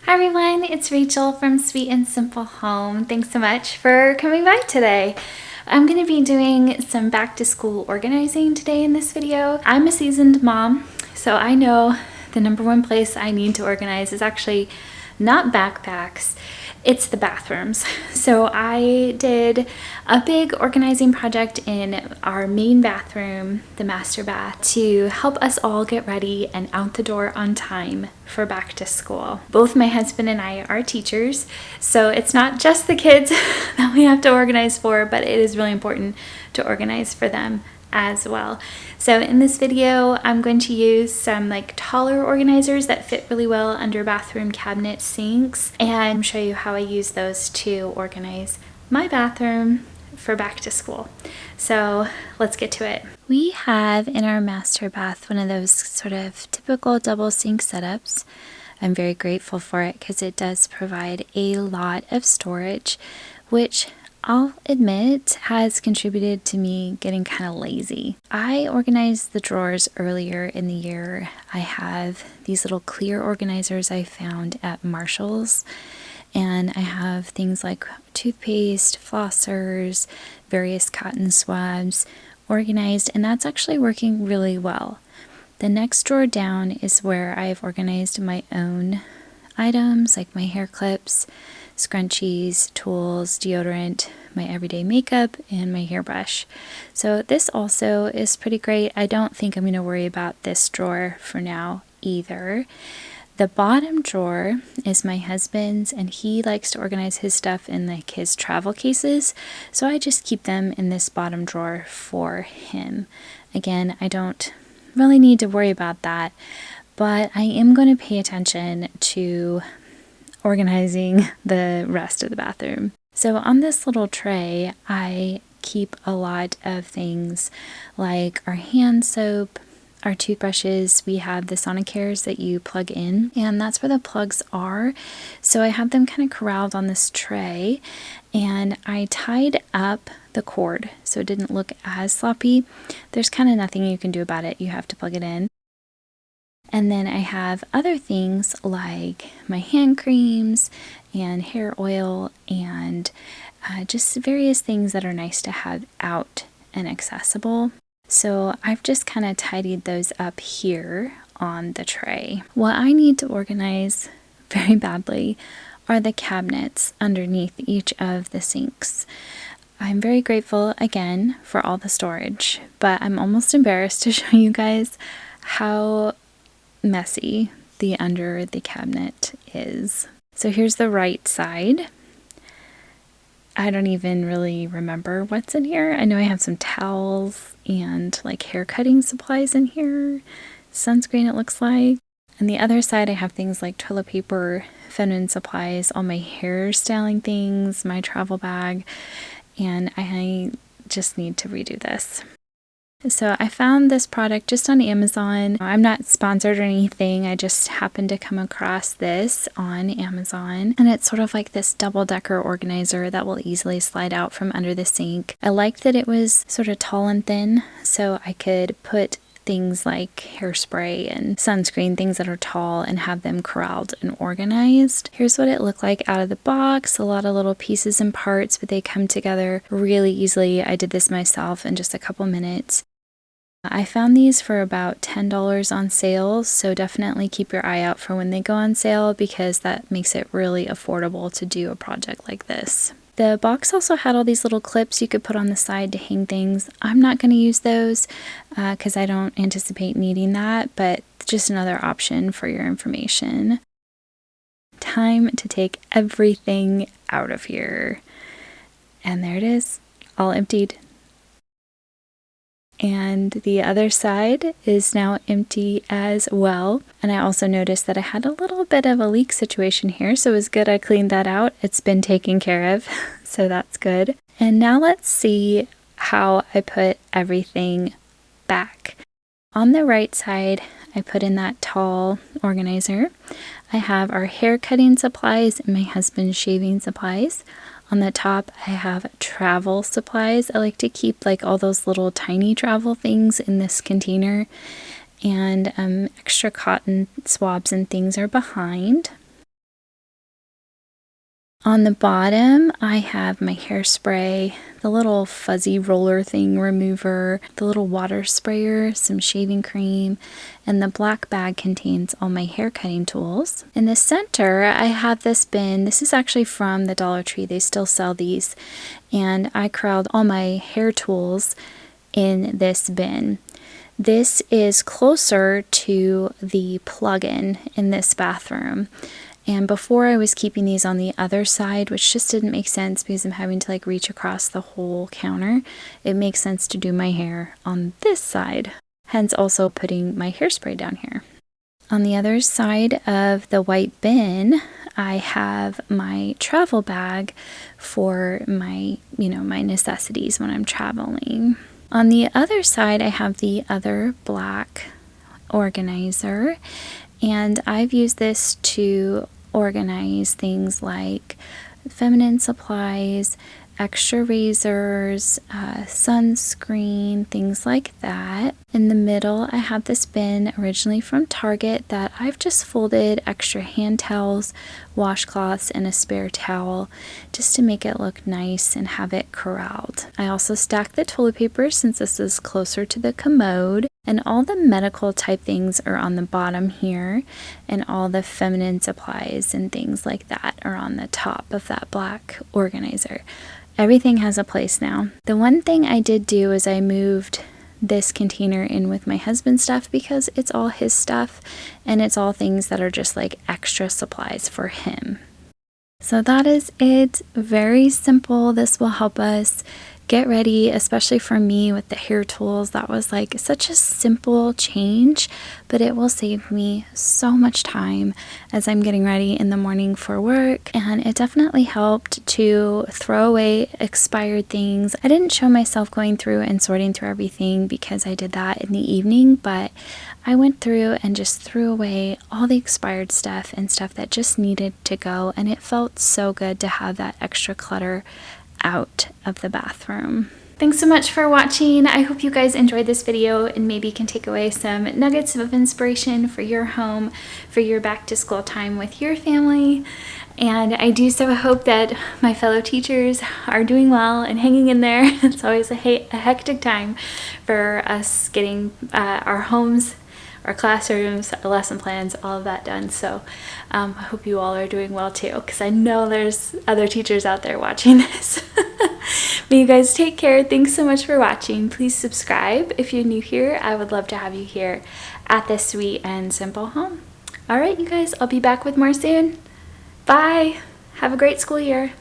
Hi everyone, it's Rachel from Sweet and Simple Home. Thanks so much for coming by today. I'm going to be doing some back to school organizing today in this video. I'm a seasoned mom, so I know the number one place I need to organize is actually not backpacks, it's the bathrooms. So I did a big organizing project in our main bathroom, the master bath, to help us all get ready and out the door on time for back to school. Both my husband and I are teachers, so it's not just the kids that we have to organize for, but it is really important to organize for them as well. So in this video, I'm going to use some taller organizers that fit really well under bathroom cabinet sinks and show you how I use those to organize my bathroom for back to school. So let's get to it. We have in our master bath one of those sort of typical double sink setups. I'm very grateful for it because it does provide a lot of storage, which I'll admit has contributed to me getting kind of lazy. I organized the drawers earlier in the year. I have these little clear organizers I found at Marshall's, and I have things like toothpaste, flossers, various cotton swabs organized, and that's actually working really well. The next drawer down is where I've organized my own items like my hair clips, scrunchies, tools, deodorant, my everyday makeup, and my hairbrush. So this also is pretty great. I don't think I'm going to worry about this drawer for now either. The bottom drawer is my husband's, and he likes to organize his stuff in his travel cases, so I just keep them in this bottom drawer for him. Again, I don't really need to worry about that, but I am going to pay attention to organizing the rest of the bathroom. So on this little tray, I keep a lot of things like our hand soap, our toothbrushes. We have the Sonicares that you plug in, and that's where the plugs are. So I have them kind of corralled on this tray, and I tied up the cord so it didn't look as sloppy. There's kind of nothing you can do about it. You have to plug it in. And then I have other things like my hand creams and hair oil and just various things that are nice to have out and accessible. So I've just kind of tidied those up here on the tray. What I need to organize very badly are the cabinets underneath each of the sinks. I'm very grateful again for all the storage, but I'm almost embarrassed to show you guys how messy the under the cabinet is. So here's the right side. I don't even really remember what's in here. I know I have some towels and hair cutting supplies in here, sunscreen it looks like. And the other side I have things like toilet paper, feminine supplies, all my hair styling things, my travel bag, and I just need to redo this. So I found this product just on Amazon. I'm not sponsored or anything. I just happened to come across this on Amazon. And it's sort of like this double-decker organizer that will easily slide out from under the sink. I liked that it was sort of tall and thin, so I could put things like hairspray and sunscreen, things that are tall, and have them corralled and organized. Here's what it looked like out of the box. A lot of little pieces and parts, but they come together really easily. I did this myself in just a couple minutes. I found these for about $10 on sale, so definitely keep your eye out for when they go on sale because that makes it really affordable to do a project like this. The box also had all these little clips you could put on the side to hang things. I'm not going to use those because I don't anticipate needing that, but just another option for your information. Time to take everything out of here. And there it is, all emptied. And the other side is now empty as well. And I also noticed that I had a little bit of a leak situation here, so it was good I cleaned that out. It's been taken care of, so that's good. And now let's see how I put everything back. On the right side, I put in that tall organizer. I have our hair cutting supplies and my husband's shaving supplies. On the top, I have travel supplies. I like to keep all those little tiny travel things in this container, and extra cotton swabs and things are behind. On the bottom, I have my hairspray, the little fuzzy roller thing remover, the little water sprayer, some shaving cream, and the black bag contains all my hair cutting tools. In the center, I have this bin. This is actually from the Dollar Tree. They still sell these. And I corralled all my hair tools in this bin. This is closer to the plug-in in this bathroom. And before I was keeping these on the other side, which just didn't make sense because I'm having to like reach across the whole counter. It makes sense to do my hair on this side. Hence also putting my hairspray down here. On the other side of the white bin, I have my travel bag for my, my necessities when I'm traveling. On the other side, I have the other black organizer, and I've used this to organize things like feminine supplies, extra razors, sunscreen, things like that. In the middle, I have this bin originally from Target that I've just folded extra hand towels, washcloths, and a spare towel just to make it look nice and have it corralled. I also stacked the toilet paper since this is closer to the commode, and all the medical type things are on the bottom here, and all the feminine supplies and things like that are on the top of that black organizer. Everything has a place now. The one thing I did do is I moved this container in with my husband's stuff because it's all his stuff and it's all things that are just like extra supplies for him. So that is it. Very simple. This will help us get ready, especially for me with the hair tools. That was like such a simple change, but it will save me so much time as I'm getting ready in the morning for work. And it definitely helped to throw away expired things. I didn't show myself going through and sorting through everything because I did that in the evening, but I went through and just threw away all the expired stuff and stuff that just needed to go. And it felt so good to have that extra clutter out of the bathroom. Thanks so much for watching. I hope you guys enjoyed this video and maybe can take away some nuggets of inspiration for your home, for your back to school time with your family. And I do so hope that my fellow teachers are doing well and hanging in there. It's always a hectic time for us getting our homes, our classrooms, our lesson plans, all of that done. So I hope you all are doing well too, because I know there's other teachers out there watching this. But you guys take care. Thanks so much for watching. Please subscribe if you're new here. I would love to have you here at this sweet and simple home. All right, you guys, I'll be back with more soon. Bye. Have a great school year.